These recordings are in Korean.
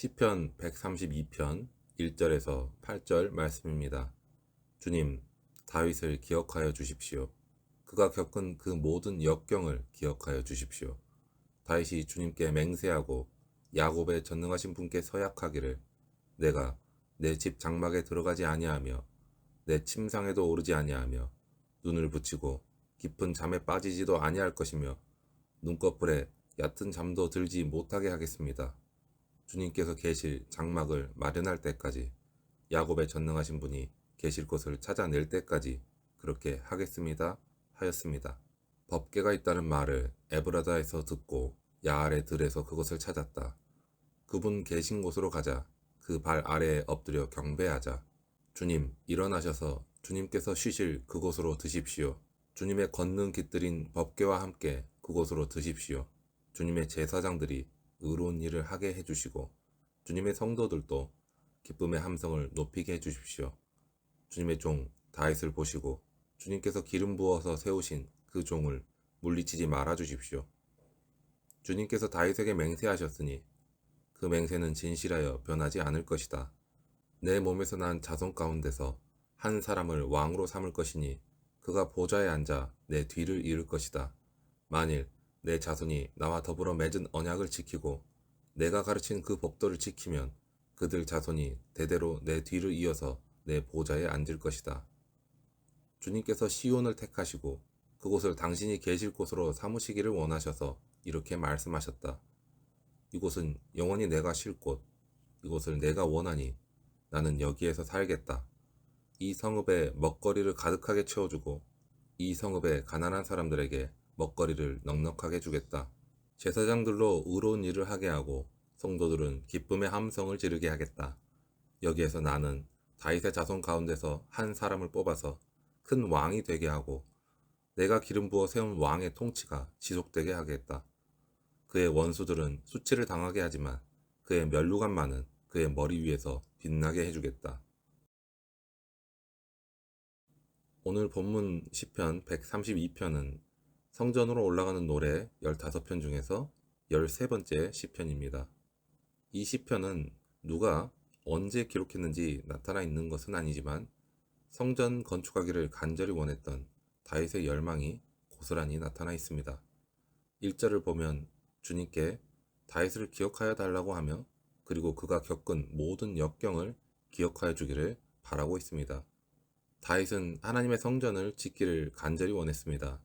시편 132편 1절에서 8절 말씀입니다. 주님, 다윗을 기억하여 주십시오. 그가 겪은 그 모든 역경을 기억하여 주십시오. 다윗이 주님께 맹세하고 야곱의 전능하신 분께 서약하기를 내가 내 집 장막에 들어가지 아니하며 내 침상에도 오르지 아니하며 눈을 붙이고 깊은 잠에 빠지지도 아니할 것이며 눈꺼풀에 얕은 잠도 들지 못하게 하겠습니다. 주님께서 계실 장막을 마련할 때까지, 야곱의 전능하신 분이 계실 곳을 찾아낼 때까지 그렇게 하겠습니다 하였습니다. 법궤가 있다는 말을 에브라다에서 듣고 야알의 들에서 그것을 찾았다. 그분 계신 곳으로 가자. 그 발 아래에 엎드려 경배하자. 주님, 일어나셔서 주님께서 쉬실 그곳으로 드십시오. 주님의 권능 깃들인 법궤와 함께 그곳으로 드십시오. 주님의 제사장들이 의로운 일을 하게 해주시고 주님의 성도들도 기쁨의 함성을 높이게 해주십시오. 주님의 종 다윗을 보시고 주님께서 기름 부어서 세우신 그 종을 물리치지 말아 주십시오. 주님께서 다윗에게 맹세하셨으니 그 맹세는 진실하여 변하지 않을 것이다. 내 몸에서 난 자손 가운데서 한 사람을 왕으로 삼을 것이니 그가 보좌에 앉아 내 뒤를 이을 것이다. 만일 내 자손이 나와 더불어 맺은 언약을 지키고 내가 가르친 그 법도를 지키면 그들 자손이 대대로 내 뒤를 이어서 내 보좌에 앉을 것이다. 주님께서 시온을 택하시고 그곳을 당신이 계실 곳으로 삼으시기를 원하셔서 이렇게 말씀하셨다. 이곳은 영원히 내가 쉴 곳, 이곳을 내가 원하니 나는 여기에서 살겠다. 이 성읍에 먹거리를 가득하게 채워주고 이 성읍의 가난한 사람들에게 먹거리를 넉넉하게 주겠다. 제사장들로 의로운 일을 하게 하고 성도들은 기쁨의 함성을 지르게 하겠다. 여기에서 나는 다윗의 자손 가운데서 한 사람을 뽑아서 큰 왕이 되게 하고 내가 기름 부어 세운 왕의 통치가 지속되게 하겠다. 그의 원수들은 수치를 당하게 하지만 그의 면류관만은 그의 머리 위에서 빛나게 해주겠다. 오늘 본문 시편 132편은 성전으로 올라가는 노래 15편 중에서 13번째 시편입니다. 이 시편은 누가 언제 기록했는지 나타나 있는 것은 아니지만 성전 건축하기를 간절히 원했던 다윗의 열망이 고스란히 나타나 있습니다. 1절을 보면 주님께 다윗을 기억하여 달라고 하며 그리고 그가 겪은 모든 역경을 기억하여 주기를 바라고 있습니다. 다윗은 하나님의 성전을 짓기를 간절히 원했습니다.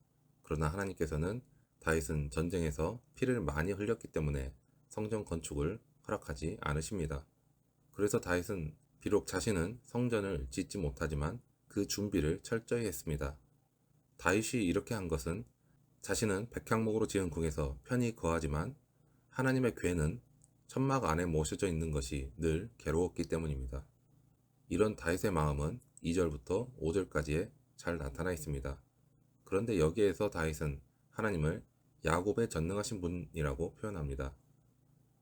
그러나 하나님께서는 다윗은 전쟁에서 피를 많이 흘렸기 때문에 성전 건축을 허락하지 않으십니다. 그래서 다윗은 비록 자신은 성전을 짓지 못하지만 그 준비를 철저히 했습니다. 다윗이 이렇게 한 것은 자신은 백향목으로 지은 궁에서 편히 거하지만 하나님의 궤는 천막 안에 모셔져 있는 것이 늘 괴로웠기 때문입니다. 이런 다윗의 마음은 2절부터 5절까지에 잘 나타나 있습니다. 그런데 여기에서 다윗은 하나님을 야곱의 전능하신 분이라고 표현합니다.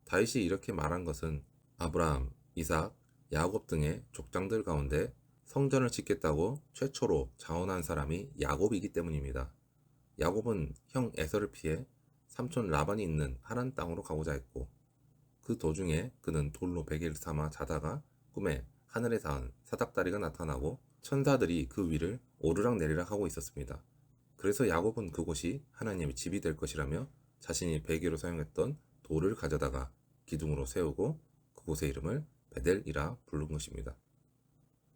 다윗이 이렇게 말한 것은 아브라함, 이삭, 야곱 등의 족장들 가운데 성전을 짓겠다고 최초로 자원한 사람이 야곱이기 때문입니다. 야곱은 형 에서를 피해 삼촌 라반이 있는 하란 땅으로 가고자 했고 그 도중에 그는 돌로 베개를 삼아 자다가 꿈에 하늘에 닿은 사닥다리가 나타나고 천사들이 그 위를 오르락내리락 하고 있었습니다. 그래서 야곱은 그곳이 하나님의 집이 될 것이라며 자신이 베개로 사용했던 돌을 가져다가 기둥으로 세우고 그곳의 이름을 베델이라 부른 것입니다.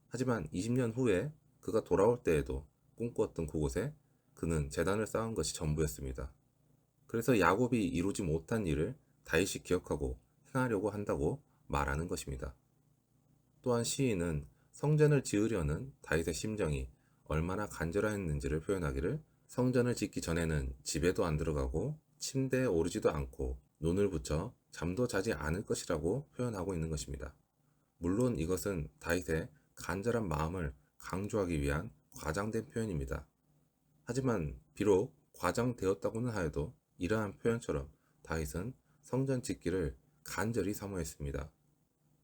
하지만 20년 후에 그가 돌아올 때에도 꿈꾸었던 그곳에 그는 제단을 쌓은 것이 전부였습니다. 그래서 야곱이 이루지 못한 일을 다윗이 기억하고 행하려고 한다고 말하는 것입니다. 또한 시인은 성전을 지으려는 다윗의 심정이 얼마나 간절했는지를 표현하기를 성전을 짓기 전에는 집에도 안 들어가고 침대에 오르지도 않고 눈을 붙여 잠도 자지 않을 것이라고 표현하고 있는 것입니다. 물론 이것은 다윗의 간절한 마음을 강조하기 위한 과장된 표현입니다. 하지만 비록 과장되었다고는 하여도 이러한 표현처럼 다윗은 성전 짓기를 간절히 사모했습니다.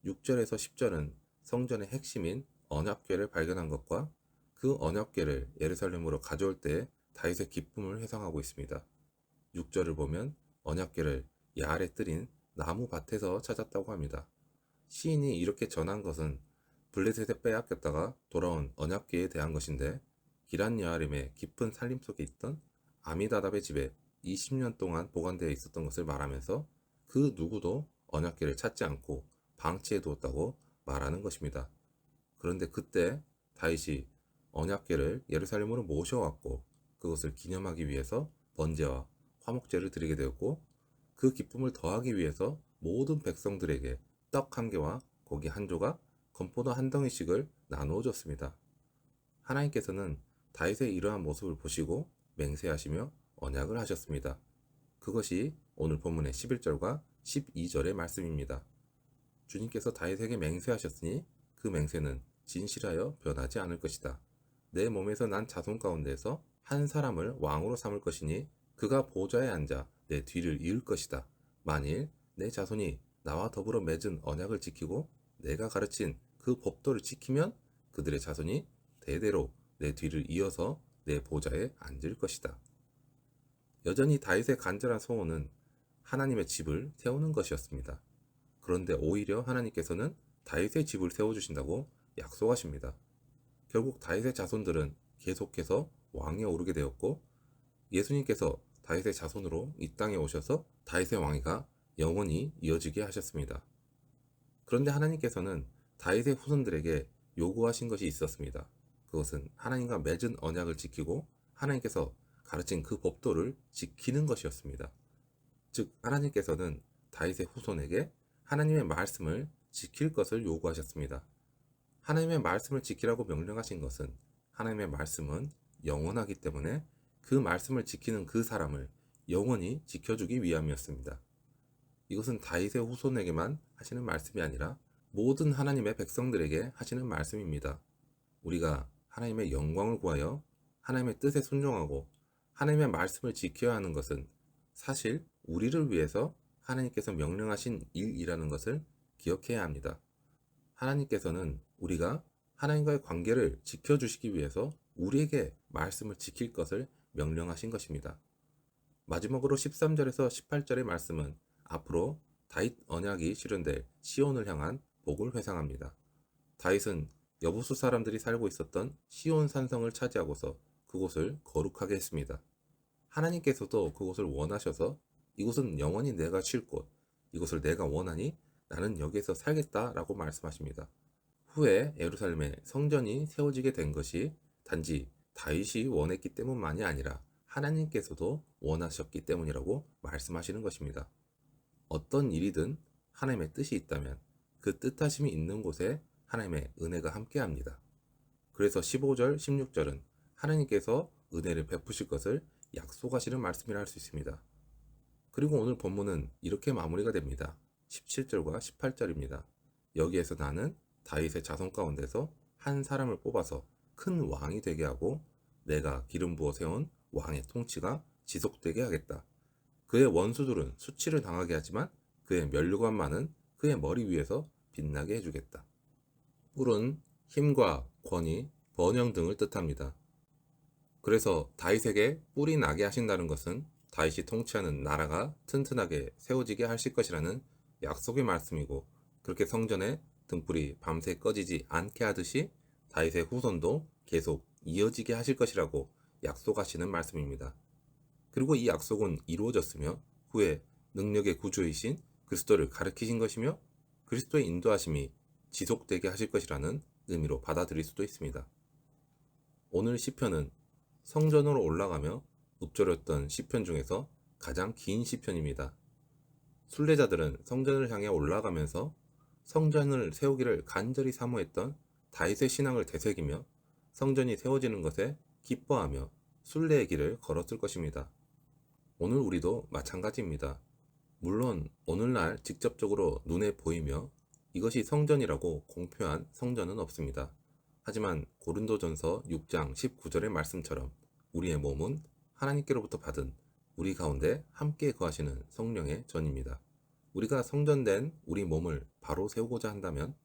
6절에서 10절은 성전의 핵심인 언약궤를 발견한 것과 그 언약궤를 예루살렘으로 가져올 때 다윗의 기쁨을 회상하고 있습니다. 6절을 보면 언약궤를 야알에 뜰인 나무 밭에서 찾았다고 합니다. 시인이 이렇게 전한 것은 블레셋에 빼앗겼다가 돌아온 언약궤에 대한 것인데, 기란 여아림의 깊은 살림 속에 있던 아미다답의 집에 20년 동안 보관되어 있었던 것을 말하면서 그 누구도 언약궤를 찾지 않고 방치해 두었다고 말하는 것입니다. 그런데 그때 다윗이 언약궤를 예루살렘으로 모셔왔고 그것을 기념하기 위해서 번제와 화목제를 드리게 되었고, 그 기쁨을 더하기 위해서 모든 백성들에게 떡 한 개와 고기 한 조각, 건포도 한 덩이씩을 나누어 줬습니다. 하나님께서는 다윗의 이러한 모습을 보시고 맹세하시며 언약을 하셨습니다. 그것이 오늘 본문의 11절과 12절의 말씀입니다. 주님께서 다윗에게 맹세하셨으니 그 맹세는 진실하여 변하지 않을 것이다. 내 몸에서 난 자손 가운데서 한 사람을 왕으로 삼을 것이니 그가 보좌에 앉아 내 뒤를 이을 것이다. 만일 내 자손이 나와 더불어 맺은 언약을 지키고 내가 가르친 그 법도를 지키면 그들의 자손이 대대로 내 뒤를 이어서 내 보좌에 앉을 것이다. 여전히 다윗의 간절한 소원은 하나님의 집을 세우는 것이었습니다. 그런데 오히려 하나님께서는 다윗의 집을 세워주신다고 약속하십니다. 결국 다윗의 자손들은 계속해서 왕위에 오르게 되었고, 예수님께서 다윗의 자손으로 이 땅에 오셔서 다윗의 왕위가 영원히 이어지게 하셨습니다. 그런데 하나님께서는 다윗의 후손들에게 요구하신 것이 있었습니다. 그것은 하나님과 맺은 언약을 지키고 하나님께서 가르친 그 법도를 지키는 것이었습니다. 즉, 하나님께서는 다윗의 후손에게 하나님의 말씀을 지킬 것을 요구하셨습니다. 하나님의 말씀을 지키라고 명령하신 것은 하나님의 말씀은 영원하기 때문에 그 말씀을 지키는 그 사람을 영원히 지켜주기 위함이었습니다. 이것은 다윗의 후손에게만 하시는 말씀이 아니라 모든 하나님의 백성들에게 하시는 말씀입니다. 우리가 하나님의 영광을 구하여 하나님의 뜻에 순종하고 하나님의 말씀을 지켜야 하는 것은 사실 우리를 위해서 하나님께서 명령하신 일이라는 것을 기억해야 합니다. 하나님께서는 우리가 하나님과의 관계를 지켜주시기 위해서 우리에게 말씀을 지킬 것을 명령하신 것입니다. 마지막으로 13절에서 18절의 말씀은 앞으로 다윗 언약이 실현될 시온을 향한 복을 회상합니다. 다윗은 여부수 사람들이 살고 있었던 시온 산성을 차지하고서 그곳을 거룩하게 했습니다. 하나님께서도 그곳을 원하셔서 이곳은 영원히 내가 쉴 곳, 이곳을 내가 원하니 나는 여기에서 살겠다라고 말씀하십니다. 후에 예루살렘에 성전이 세워지게 된 것이 단지 다윗이 원했기 때문만이 아니라 하나님께서도 원하셨기 때문이라고 말씀하시는 것입니다. 어떤 일이든 하나님의 뜻이 있다면 그 뜻하심이 있는 곳에 하나님의 은혜가 함께합니다. 그래서 15절, 16절은 하나님께서 은혜를 베푸실 것을 약속하시는 말씀이라 할 수 있습니다. 그리고 오늘 본문은 이렇게 마무리가 됩니다. 17절과 18절입니다. 여기에서 나는 다윗의 자손 가운데서 한 사람을 뽑아서 큰 왕이 되게 하고 내가 기름 부어 세운 왕의 통치가 지속되게 하겠다. 그의 원수들은 수치를 당하게 하지만 그의 면류관만은 그의 머리 위에서 빛나게 해주겠다. 뿔은 힘과 권위, 번영 등을 뜻합니다. 그래서 다윗에게 뿔이 나게 하신다는 것은 다윗이 통치하는 나라가 튼튼하게 세워지게 하실 것이라는 약속의 말씀이고, 그렇게 성전의 등불이 밤새 꺼지지 않게 하듯이 다윗의 후손도 계속 이어지게 하실 것이라고 약속하시는 말씀입니다. 그리고 이 약속은 이루어졌으며 후에 능력의 구주이신 그리스도를 가르치신 것이며 그리스도의 인도하심이 지속되게 하실 것이라는 의미로 받아들일 수도 있습니다. 오늘 시편은 성전으로 올라가며 읊조렸던 시편 중에서 가장 긴 시편입니다. 순례자들은 성전을 향해 올라가면서 성전을 세우기를 간절히 사모했던 다윗의 신앙을 되새기며 성전이 세워지는 것에 기뻐하며 순례의 길을 걸었을 것입니다. 오늘 우리도 마찬가지입니다. 물론 오늘날 직접적으로 눈에 보이며 이것이 성전이라고 공표한 성전은 없습니다. 하지만 고린도전서 6장 19절의 말씀처럼 우리의 몸은 하나님께로부터 받은 우리 가운데 함께 거하시는 성령의 전입니다. 우리가 성전된 우리 몸을 바로 세우고자 한다면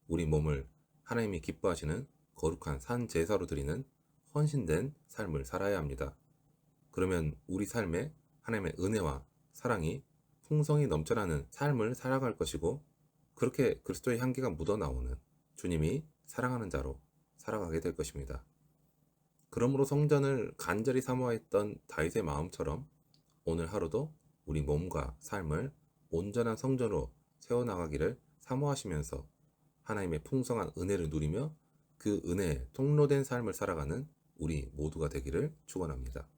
우리 몸을 하나님이 기뻐하시는 거룩한 산 제사로 드리는 헌신된 삶을 살아야 합니다. 그러면 우리 삶에 하나님의 은혜와 사랑이 풍성히 넘쳐나는 삶을 살아갈 것이고, 그렇게 그리스도의 향기가 묻어나오는 주님이 사랑하는 자로 살아가게 될 것입니다. 그러므로 성전을 간절히 사모했던 다윗의 마음처럼 오늘 하루도 우리 몸과 삶을 온전한 성전으로 세워나가기를 사모하시면서 하나님의 풍성한 은혜를 누리며 그 은혜에 통로된 삶을 살아가는 우리 모두가 되기를 축원합니다.